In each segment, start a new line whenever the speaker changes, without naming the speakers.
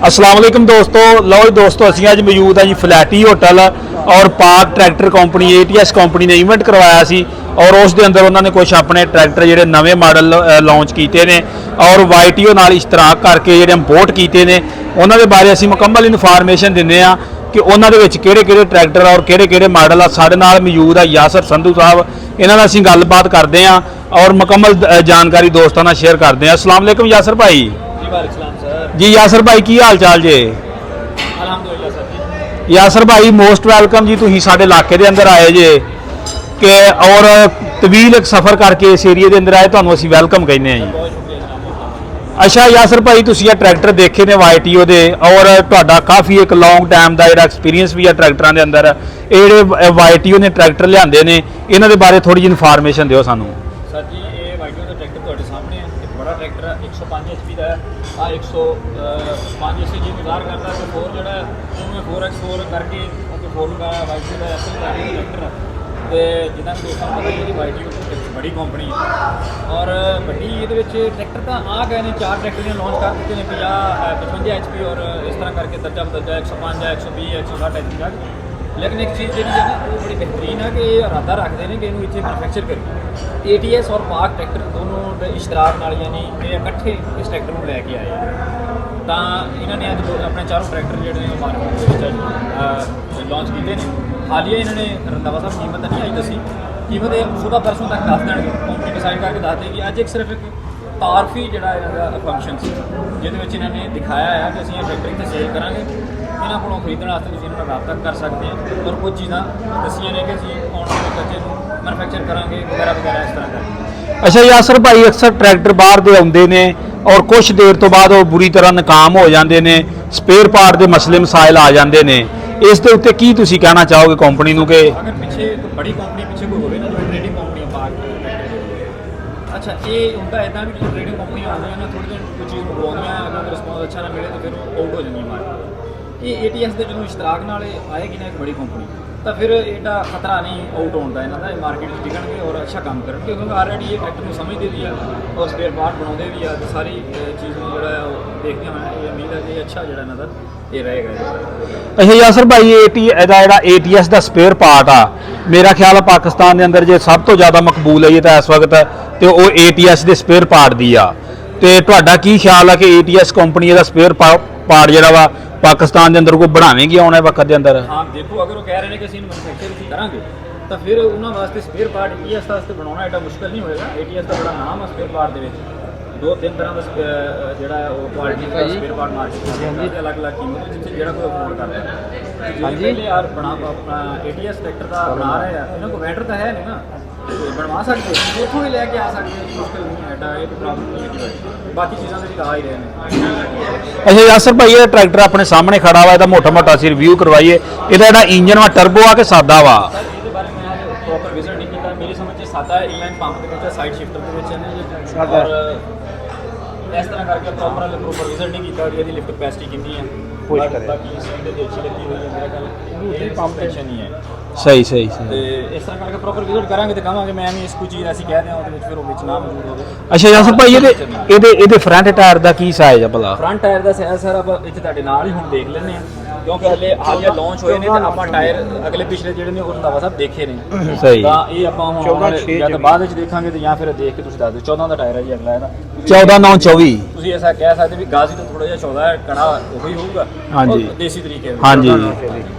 अस्सलाम वालेकुम दोस्तों। लो जी दोस्तों, असीं अज मौजूद हैं जी फ्लैटी होटल और पाक ट्रैक्टर कंपनी ATS कंपनी ने इवेंट करवाया सी और उस दे अंदर उन्होंने कुछ अपने ट्रैक्टर जिहड़े नवे मॉडल लॉन्च किए ने और YTO नाल इश्तराक करके जिहड़े इंपोर्ट किए ने उन्हां दे बारे असीं मुकम्मल इन्फॉर्मेशन दिंदे आ कि उन्हां दे विच किहड़े-किहड़े ट्रैक्टर और किहड़े-किहड़े मॉडल आ। साडे नाल मौजूद है यासर संधू साहब, इन्हां नाल असीं गलबात करदे आ और मुकम्मल जानकारी दोस्तां नाल शेयर करदे आ। अस्सलाम वालेकुम यासर भाई जी। यासर भाई की हाल चाल जे?
अलहमदुलिल्लाह सर जी।
यासर भाई मोस्ट वैलकम जी, तुसीं साडे इलाके दे अंदर आए जे कि और तवील एक सफ़र करके इस एरिए दे अंदर आए, तुहानूं असीं वैलकम कहने आ जी।
बहुत शुक्रिया जनाब।
अच्छा यासर भाई, तुसीं ये ट्रैक्टर देखे ने YTO दे और तुहाडा काफ़ी एक लॉन्ग टाइम का जिहड़ा एक्सपीरियंस भी है ट्रैक्टरां दे अंदर। ये जिहड़े YTO ने ट्रैक्टर लिआंदे ने इन्हां दे बारे थोड़ी जी इन्फॉर्मेशन दिओ सानूं।
सर जी ये YTO का ट्रैक्टर तुहाडे सामने है। एक बड़ा ट्रैक्टर है 105 HP का है। आ 105 से जी इंतजार करता है कि 4 जो है उन्होंने 4x4 करके 4 का YTO का एसल ट्रैक्टर है। तो जिन्होंने दोस्तों पता ही है YTO बड़ी कंपनी है और बड़ी ये ट्रैक्टर तो आ गए हैं। 4 ट्रैक्टर ने लॉन्च कर दिए हैं 55 HP और इस तरह करके दर्जा बदर्जा 105 120 160 HP तक। लेकिन एक चीज़ जी है ना वो बड़ी बेहतरीन है कि इरादा रखते हैं कि इन्हों इतने मैनुफैक्चर करें। ATS और पाक ट्रैक्टर दोनों के इश्तराक नाल यानी ये इकट्ठे इस ट्रैक्टर को लैके आए तो इन्होंने अज अपने चारों ट्रैक्टर जोड़े मार्केट लॉन्च किए हैं। हालिया इन्होंने रंधावा साहब कीमत नहीं आई दसी, कीमत सुबह परसों तक दस देंगे। कंपनी डिसाइड करके दस देगी। अज एक सिर्फ एक तारफी जोड़ा इन्हों का फंक्शन से जिद इन्होंने दिखाया है कि असं ट्रैक्टर इतने सेल करा। इन्हों को खरीदने वास्ते तुम इन्होंने रब्ता कर सकते हैं और कुछ चीज़ा दसिया ने कि असं आने वाले बच्चे मैनुफैक्चर करांगे वगैरह वगैरह इस तरह का।
अच्छा यासर भाई, अक्सर ट्रैक्टर बाहर दे आउंदे ने और कुछ देर तो बाद वो बुरी तरह नाकाम हो जाते हैं, स्पेयर पार्ट के मसले मसाइल आ जाते हैं। इस दे उत्ते की तुसीं कहना चाहोगे कंपनी नूं कि
अगर पिछे बड़ी कंपनी पिछे कोई होवे ना जो ट्रेडिंग कंपनी पार्ट। अच्छा ये उनका इतना भी जो ट्रेडिंग कंपनी आती है ना थोड़ी देर कोई चीज़ मंगवाउंदियां अगर रिस्पॉन्स अच्छा ना मिले तो फिर आउट हो जाती मार्केट। ये ATS के जो इश्तराक नाल आएगी ना एक बड़ी कंपनी तो फिर एडा खतरा नहीं आउट होने का इन्हों मार्केट में टिकणगे और अच्छा काम करेंगे क्योंकि ऑलरेडी ये ट्रैक्टर को समझते भी है और स्पेयर पार्ट बनाते भी है। तो सारी चीज़ में जो देखते हैं ये उम्मीद है कि अच्छा जो नज़र ये रहेगा।
अच्छा यासर भाई, ATS का स्पेयर पार्ट आ मेरा ख्याल है पाकिस्तान के अंदर जो सब तो ज़्यादा मकबूल है तो इस वक्त तो वो ATS के स्पेयर पार्ट की आ। तो तुहाडा की ख्याल है कि ATS कंपनी का स्पेयर पार्ट जो वा पाकिस्तान के अंदर कोई बनावेगी आने वक्त के अंदर?
हाँ देखो, अगर वो कह रहे हैं कि असं मैनुफैक्चर करांगे तो फिर उन्होंने वास्ते स्पेयर पार्ट ATS वास्ते बनाना एडा मुश्किल नहीं होएगा। ATS का बड़ा नाम है स्पेयर पार्ट के 2-3 तरह का जोड़ा क्वालिटी का स्पेयर पार्ट मार्केट अलग अलग कीमत जिससे जो कोई अफोर्ड करता है। हाँ जी यार बना अपना ATS ट्रैक्टर का बना रहे हैं, इन्होंने को वेंडर तो है नहीं ना बनवा सकते उतों ही लैके आ सकते हैं। मुश्किल नहीं है, एडा ये प्रॉब्लम नहीं है। बाकी चीज़ों से आ ही रहे हैं।
अच्छा यासर भाई, ये ट्रैक्टर अपने सामने खड़ा हुआ है, मोटा मोटा सी रिव्यू करवाइए। इसका इंजन वा टर्बो आ के सादा वा?
ये बारे में प्रॉपर विजिट नहीं किया। मेरी समझ से सादा है, इनलाइन पंप के साइड शिफ्टर के और इस तरह करके प्रॉपर विजिट नहीं किया और ये लिफ्ट कैपेसिटी कितनी है बाकी सीट अच्छी लगी हुई है। मेरा ख्याल पंप टेंशन नहीं है।
सही सही सही।
इस तरह करके प्रॉपर विजिट करांगे तो कहांगे मैं भी इसको चीज़ ऐसी कह दें फिर वो ना मौजूद हो।
अच्छा यासर भाई, ये फ्रंट टायर का की साइज है भला?
फ्रंट टायर का साइज सर आप इतने ਤੁਹਾਡੇ ਨਾਲ ही हम देख लेने क्योंकि हालिया लॉन्च होए ने तो आप टायर अगले पिछले ਜਿਹੜੇ ਨੇ ਉਹ ਰੰਧਾਵਾ ਸਾਹਿਬ ਦੇਖੇ ਨੇ।
सही।
ਤਾਂ ਇਹ ਆਪਾਂ ਹੁਣ ਜਾਂ ਤਾਂ ਬਾਅਦ ਵਿੱਚ ਦੇਖਾਂਗੇ ਤੇ ਜਾਂ ਫਿਰ ਦੇਖ ਕੇ ਤੁਸੀਂ ਦੱਸ ਦਿਓ। 14 ਦਾ ਟਾਇਰ ਹੈ ਜੀ ਅਗਲਾ ਇਹਦਾ
14/9/24।
ਤੁਸੀਂ ਐਸਾ ਕਹਿ ਸਕਦੇ ਵੀ ਗਾਜ਼ੀ ਤੋਂ ਥੋੜਾ ਜਿਹਾ 14 ਹੈ, ਕੜਾ ਉਹੀ ਹੋਊਗਾ।
ਹਾਂਜੀ
ਦੇਸੀ ਤਰੀਕੇ
हाँ जी।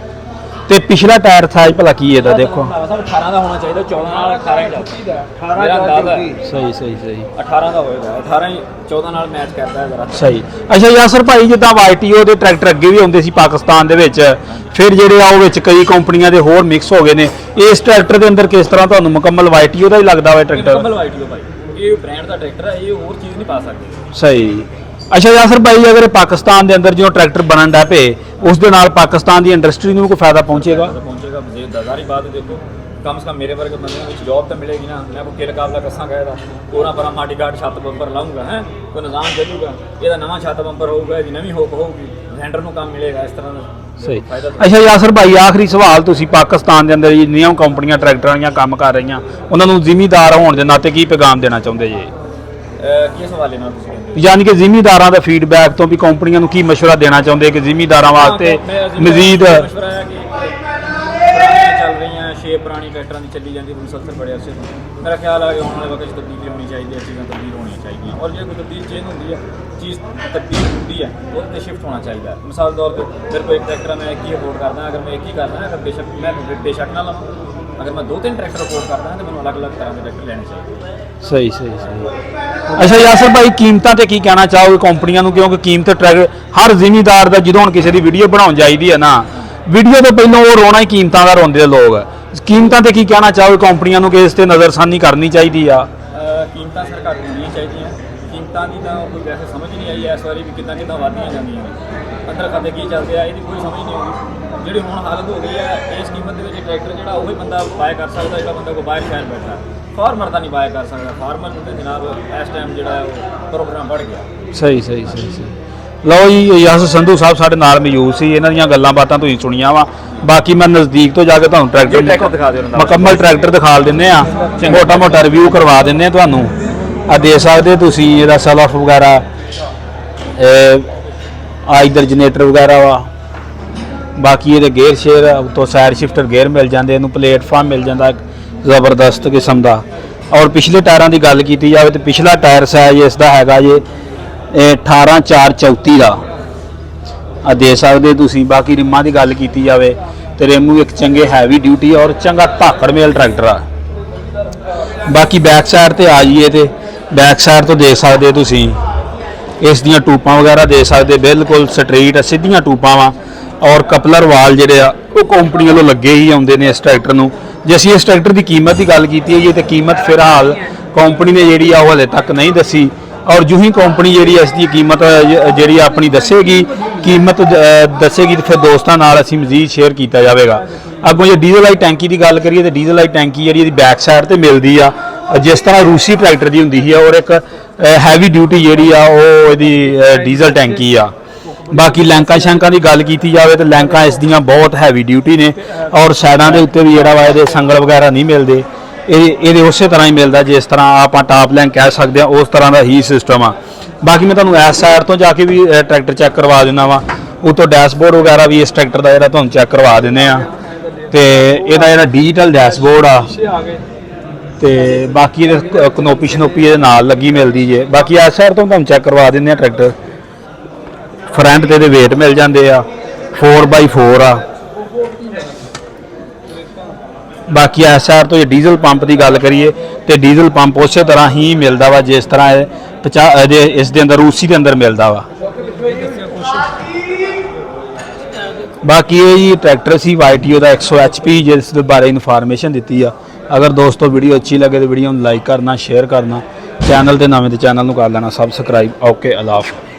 ਤੇ ਪਿਛਲਾ ਟਾਇਰ ਸਾਈਜ਼ ਭਲਾ ਕੀ ਇਹਦਾ ਦੇਖੋ?
18 ਦਾ ਹੋਣਾ ਚਾਹੀਦਾ, 14 ਨਾਲ 18 ਹੀ ਚੱਲਦਾ। ਮੇਰਾ ਅੰਦਾਜ਼ਾ
ਸਹੀ ਸਹੀ ਸਹੀ
18 ਦਾ ਹੋਏਗਾ। 18 ਹੀ 14 ਨਾਲ ਮੈਚ ਕਰਦਾ ਹੈ ਜ਼ਰਾ।
ਸਹੀ। ਅੱਛਾ ਯਾਸਰ ਭਾਈ, ਜਿੱਦਾਂ YTO ਦੇ ਟਰੈਕਟਰ ਅੱਗੇ ਵੀ ਆਉਂਦੇ ਸੀ ਪਾਕਿਸਤਾਨ ਦੇ ਵਿੱਚ, ਫਿਰ ਜਿਹੜੇ ਆ ਉਹ ਵਿੱਚ ਕਈ ਕੰਪਨੀਆਂ ਦੇ ਹੋਰ ਮਿਕਸ ਹੋ ਗਏ ਨੇ। ਇਸ ਟਰੈਕਟਰ ਦੇ ਅੰਦਰ ਕਿਸ ਤਰ੍ਹਾਂ ਤੁਹਾਨੂੰ ਮੁਕੰਮਲ YTO ਦਾ ਹੀ ਲੱਗਦਾ ਵਾ ਟਰੈਕਟਰ?
ਮੁਕੰਮਲ YTO ਭਾਈ, ਇਹ ਬ੍ਰਾਂਡ ਦਾ ਟਰੈਕਟਰ ਹੈ, ਇਹ ਹੋਰ ਚੀਜ਼ ਨਹੀਂ ਪਾ ਸਕਦੇ।
ਸਹੀ। अच्छा यासर भाई, अगर पाकिस्तान के अंदर जो ट्रैक्टर बनन डै पे उस दे नाल पाकिस्तान की इंडस्ट्री में कोई फायदा पहुँचेगा?
पहुँचेगा सारी बात है। देखो कम से कम मेरे वर्ग बंदे में जॉब तो मिलेगी ना। मैं कोई मुकाबला कसा गया पूरा परा माटी गार्ड छत बंपर लाऊंगा है कोई निज़ाम चलूगा। यदा नवा छत बंपर होगा जी नवी होक होगी वेंडर को काम मिलेगा इस तरह
सही। अच्छा यासर भाई, आखिरी सवाल, तुसी पाकिस्तान के अंदर जिन्नियां कंपनियां ट्रैक्टर दियां काम कर रही उन्होंने जिमीदार होने के नाते की पैगाम देना चाहते जी?
की सवाल लेना
ਯਾਨੀ ਕਿ ਜ਼ਿਮੀਂਦਾਰਾਂ ਦਾ ਫੀਡਬੈਕ ਤੋਂ ਵੀ ਕੰਪਨੀਆਂ ਨੂੰ ਕੀ ਮਸ਼ਵਰਾ ਦੇਣਾ ਚਾਹੁੰਦੇ ਕਿ ਜ਼ਿਮੀਂਦਾਰਾਂ ਵਾਸਤੇ ਮਜ਼ੀਦ
ਮਸ਼ਵਰਾ ਹੈ ਕਿ ਪੁਰਾਣੀਆਂ ਚੱਲ ਰਹੀਆਂ 6 ਪੁਰਾਣੀ ਟਰੈਕਟਰਾਂ ਦੀ ਚੱਲੀ ਜਾਂਦੀ ਮੁਸਲਸਲ ਬੜੇ ਅਰਸੇ ਤੋਂ ਮੇਰਾ ਖਿਆਲ ਹੈ ਕਿ ਆਉਣ ਵਾਲੇ ਵਕਤ 'ਚ ਤਬਦੀਲੀ ਹੋਣੀ ਚਾਹੀਦੀ ਹੈ, ਚੀਜ਼ਾਂ ਤਬਦੀਲ ਹੋਣੀਆਂ ਚਾਹੀਦੀਆਂ ਔਰ ਜੇ ਕੋਈ ਤਬਦੀਲ ਚੇਂਜ ਹੁੰਦੀ ਹੈ ਚੀਜ਼ ਤਬਦੀਲ ਹੁੰਦੀ ਹੈ ਉਹਦੇ 'ਤੇ ਸ਼ਿਫਟ ਹੋਣਾ ਚਾਹੀਦਾ ਹੈ। ਮਿਸਾਲ ਦੇ ਤੌਰ 'ਤੇ ਮੇਰੇ ਕੋਲ ਇੱਕ ਟਰੈਕਟਰ ਮੈਂ ਇੱਕ ਹੀ ਅਫੋਰਡ ਕਰਦਾ, ਅਗਰ ਮੈਂ ਇੱਕ ਹੀ ਕਰਦਾ ਅਗਰ ਬੇਸ਼ੱਕ ਨਾ ਲਵਾਂ, ਅਗਰ ਮੈਂ 2-3 ਟਰੈਕਟਰ ਅਫੋਰਡ ਕਰਦਾ ਤਾਂ ਮੈਨੂੰ ਅਲੱਗ-ਅਲੱਗ ਤਰ੍ਹਾਂ ਦੇ ਟਰੈਕਟਰ ਲੈਣੇ ਚਾਹੀਦੇ।
ਸਹੀ ਅੱਛਾ ਯਾਸਰ ਭਾਈ, ਕੀਮਤਾਂ ਤੇ ਕੀ ਕਹਿਣਾ ਚਾਹੋਗੇ ਕੰਪਨੀਆਂ ਨੂੰ, ਕਿਉਂਕਿ ਕੀਮਤ ਟਰੈਕਟਰ ਹਰ ਜ਼ਿਮੀਂਦਾਰ ਦਾ ਜਦੋਂ ਹੁਣ ਕਿਸੇ ਦੀ ਵੀਡੀਓ ਬਣਾਉਣ ਜਾਈਦੀ ਹੈ ਨਾ, ਵੀਡੀਓ ਤੋਂ ਪਹਿਲਾਂ ਉਹ ਰੋਣਾ ਹੀ ਕੀਮਤਾਂ ਦਾ ਰੋਂਦੇ ਲੋਕ। ਕੀਮਤਾਂ ਤੇ ਕੀ ਕਹਿਣਾ ਚਾਹੋਗੇ ਕੰਪਨੀਆਂ ਨੂੰ ਕਿ ਇਸ ਤੇ ਨਜ਼ਰਸਾਨੀ ਕਰਨੀ ਚਾਹੀਦੀ ਆ?
ਕੀਮਤਾਂ ਸਰ ਘੱਟ ਹੋਣੀਆਂ ਚਾਹੀਦੀਆਂ। ਕੀਮਤਾਂ ਦੀ ਤਾਂ ਕੋਈ ਵੈਸੇ ਸਮਝ ਨਹੀਂ ਆਈ ਇਸ ਵਾਰੀ ਵੀ ਕਿੱਦਾਂ ਵਧਦੀਆਂ ਜਾਂਦੀਆਂ ਨੇ, ਅੰਦਰ ਖਾਤੇ ਕੀ ਚੱਲਦੇ ਆ ਇਹਦੀ ਕੋਈ ਸਮਝ ਨਹੀਂ ਆਉਂਦੀ। ਜਿਹੜੀ ਹੁਣ ਹਾਲਤ ਹੋ ਗਈ ਹੈ ਇਸ ਕੀਮਤ ਦੇ ਵਿੱਚ ਟਰੈਕਟਰ ਜਿਹੜਾ ਉਹੀ ਬੰਦਾ ਬਾਏ ਕਰ ਸਕਦਾ ਜਿਹੜਾ ਬੰਦਾ ਕੋਈ ਬਾਹਰ ਸ਼ਹਿਰ ਬੈਠਾ, ਫਾਰਮਰ ਤਾਂ ਨਹੀਂ ਬਾਏ ਕਰ ਸਕਦਾ। ਫਾਰਮਰ ਨੂੰ ਤੇ ਜਨਾਬ ਇਸ ਟਾਈਮ ਜਿਹੜਾ ਉਹ ਪ੍ਰੋਗਰਾਮ ਵੱਧ ਗਿਆ।
ਸਹੀ। ਲਓ ਜੀ, ਯਾਸਰ ਸੰਧੂ ਸਾਹਿਬ ਸਾਡੇ ਨਾਲ ਮੌਜੂਦ ਸੀ, ਇਹਨਾਂ ਦੀਆਂ ਗੱਲਾਂ ਬਾਤਾਂ ਤੁਸੀਂ ਸੁਣੀਆਂ ਵਾ। ਬਾਕੀ ਮੈਂ ਨਜ਼ਦੀਕ ਤੋਂ ਜਾ ਕੇ ਤੁਹਾਨੂੰ ਟਰੈਕਟਰ
ਦਿਖਾ ਦਿਓ,
ਮੁਕੰਮਲ ਟਰੈਕਟਰ ਦਿਖਾ ਦਿੰਦੇ ਆ, ਮੋਟਾ ਰਿਵਿਊ ਕਰਵਾ ਦਿੰਦੇ ਆ ਤੁਹਾਨੂੰ। ਆ ਦੇ ਸਕਦੇ ਤੁਸੀਂ ਇਹਦਾ ਸੈਲ ਆਫ ਵਗੈਰਾ, ਆ ਇਧਰ ਜਨਰੇਟਰ ਵਗੈਰਾ ਵਾ। ਬਾਕੀ ਇਹਦੇ ਗੇਅਰ ਸ਼ੇਅਰ ਤੋਂ ਸਾਈਡ ਸ਼ਿਫਟਰ ਗੇਅਰ ਮਿਲ ਜਾਂਦੇ, ਇਹਨੂੰ ਪਲੇਟਫਾਰਮ ਮਿਲ ਜਾਂਦਾ ਜ਼ਬਰਦਸਤ ਕਿਸਮ ਦਾ। ਔਰ ਪਿਛਲੇ ਟਾਇਰਾਂ ਦੀ ਗੱਲ ਕੀਤੀ ਜਾਵੇ ਤਾਂ ਪਿਛਲਾ ਟਾਇਰ ਸਾਈਜ਼ ਇਸ ਦਾ ਹੈਗਾ ਜੇ 18/4/34 ਦਾ, ਆ ਦੇ ਸਕਦੇ ਤੁਸੀਂ। ਬਾਕੀ ਰਿਮਾਂ ਦੀ ਗੱਲ ਕੀਤੀ ਜਾਵੇ ਤੇ ਰਿਮ ਇੱਕ ਚੰਗੇ ਹੈਵੀ ਡਿਊਟੀ ਔਰ ਚੰਗਾ ਧਾਕੜ ਮੇਲ ਟਰੈਕਟਰ ਆ। ਬਾਕੀ ਬੈਕ ਸਾਈਡ ਤੇ ਆ ਜਾਈਏ ਤੇ ਬੈਕ ਸਾਈਡ ਤੋਂ ਦੇਖ ਸਕਦੇ ਤੁਸੀਂ ਇਸ ਦੀਆਂ ਟੂਪਾਂ ਵਗੈਰਾ ਦੇ ਸਕਦੇ, ਬਿਲਕੁਲ ਸਟ੍ਰੇਟ ਸਿੱਧੀਆਂ ਟੂਪਾਂ ਵਾ। ਔਰ ਕਪਲਰ ਵਾਲ ਜਿਹੜੇ ਆ ਉਹ ਕੰਪਨੀ ਵੱਲੋਂ ਲੱਗੇ ਹੀ ਆਉਂਦੇ ਨੇ ਇਸ ਟਰੈਕਟਰ ਨੂੰ। ਜੇ ਅਸੀਂ ਇਸ ਟਰੈਕਟਰ ਦੀ ਕੀਮਤ ਦੀ ਗੱਲ ਕੀਤੀ ਹੈ ਤੇ ਕੀਮਤ ਫਿਲਹਾਲ ਕੰਪਨੀ ਨੇ ਜਿਹੜੀ ਆ ਉਹ ਹਲੇ ਤੱਕ ਨਹੀਂ ਦੱਸੀ। ਔਰ ਜੋ ਹੀ ਕੰਪਨੀ ਜਿਹੜੀ ਇਸ ਦੀ ਕੀਮਤ ਜਿਹੜੀ ਆਪਣੀ ਦੱਸੇਗੀ ਦੱਸੇਗੀ ਤੇ ਫਿਰ ਦੋਸਤਾਂ ਨਾਲ ਅਸੀਂ ਮਜ਼ੀਦ ਸ਼ੇਅਰ ਕੀਤਾ ਜਾਵੇਗਾ। ਅੱਗੋਂ ਜੇ ਡੀਜ਼ਲ ਵਾਲੀ ਟੈਂਕੀ ਦੀ ਗੱਲ ਕਰੀਏ ਤੇ ਡੀਜ਼ਲ ਵਾਲੀ ਟੈਂਕੀ ਜਿਹੜੀ ਇਹਦੀ ਬੈਕ ਸਾਈਡ ਤੇ ਮਿਲਦੀ ਆ, ਜਿਸ ਤਰ੍ਹਾਂ ਰੂਸੀ ਟਰੈਕਟਰ ਦੀ ਹੁੰਦੀ ਹੈ। ਔਰ ਇੱਕ ਹੈਵੀ ਡਿਊਟੀ ਜਿਹੜੀ ਆ ਉਹ ਇਹਦੀ ਡੀਜ਼ਲ ਟੈਂਕੀ ਆ। ਬਾਕੀ ਲੈਂਕਾਂ ਸ਼ੈਂਕਾਂ ਦੀ ਗੱਲ ਕੀਤੀ ਜਾਵੇ ਤਾਂ ਲੈਂਕਾਂ ਇਸ ਦੀਆਂ ਬਹੁਤ ਹੈਵੀ ਡਿਊਟੀ ਨੇ ਔਰ ਸਾਈਡਾਂ ਦੇ ਉੱਤੇ ਵੀ ਜਿਹੜਾ ਵਾ ਇਹਦੇ ਸੰਗਲ ਵਗੈਰਾ ਨਹੀਂ ਮਿਲਦੇ। ਇਹਦੇ ਉਸੇ ਤਰ੍ਹਾਂ ਹੀ ਮਿਲਦਾ ਜਿਸ ਤਰ੍ਹਾਂ ਆਪਾਂ ਟਾਪ ਲੈਂਕ ਕਹਿ ਸਕਦੇ ਆ, ਉਸ ਤਰ੍ਹਾਂ ਦਾ ਹੀ ਸਿਸਟਮ ਆ। ਬਾਕੀ ਮੈਂ ਤੁਹਾਨੂੰ ਇਸ ਸਾਈਡ ਤੋਂ ਜਾ ਕੇ ਵੀ ਟਰੈਕਟਰ ਚੈੱਕ ਕਰਵਾ ਦਿੰਦਾ ਵਾ। ਉਤੋਂ ਡੈਸ਼ਬੋਰਡ ਵਗੈਰਾ ਵੀ ਇਸ ਟਰੈਕਟਰ ਦਾ ਜਿਹੜਾ ਤੁਹਾਨੂੰ ਚੈੱਕ ਕਰਵਾ ਦਿੰਦੇ ਆ। ਤੇ ਇਹਦਾ ਜਿਹੜਾ ਡਿਜੀਟਲ ਡੈਸ਼ਬੋਰਡ ਆ ਤੇ ਬਾਕੀ ਇਹਦੇ ਕਨੋਪੀ ਸ਼ਨੋਪੀ ਇਹਦੇ ਨਾਲ ਲੱਗੀ ਮਿਲਦੀ ਜੇ। ਬਾਕੀ ਇਸ ਸਾਈਡ ਤੋਂ ਤੁਹਾਨੂੰ ਚੈੱਕ ਕਰਵਾ ਦਿੰਦੇ ਆ ਟਰੈਕਟਰ। ਫਰੰਟ ਤੇ ਇਹਦੇ ਵੇਟ ਮਿਲ ਜਾਂਦੇ ਆ, 4x4 ਆ। ਬਾਕੀ ਇਸ ਸਾਈਡ ਤੋਂ ਜੇ ਡੀਜ਼ਲ ਪੰਪ ਦੀ ਗੱਲ ਕਰੀਏ ਤੇ ਡੀਜ਼ਲ ਪੰਪ ਉਸੇ ਤਰ੍ਹਾਂ ਹੀ ਮਿਲਦਾ ਵਾ ਜਿਸ ਤਰ੍ਹਾਂ ਇਸ ਦੇ ਅੰਦਰ ਰੂਸੀ ਦੇ ਅੰਦਰ ਮਿਲਦਾ ਵਾ। ਬਾਕੀ ਇਹ ਜੀ ਟਰੈਕਟਰ ਸੀ YTO ਦਾ 100 HP, ਜਿਸ ਦੇ ਬਾਰੇ ਇਨਫੋਰਮੇਸ਼ਨ ਦਿੱਤੀ ਆ। ਅਗਰ ਦੋਸਤੋ ਵੀਡੀਓ ਅੱਛੀ ਲੱਗੇ ਤਾਂ ਵੀਡੀਓ ਨੂੰ ਲਾਈਕ ਕਰਨਾ, ਸ਼ੇਅਰ ਕਰਨਾ, ਚੈਨਲ ਤੇ ਨਵੇਂ ਤੇ ਚੈਨਲ ਨੂੰ ਕਰ ਲੈਣਾ ਸਬਸਕ੍ਰਾਈਬ। ਓਕੇ, ਅੱਲਾ ਹਾਫਿਜ਼।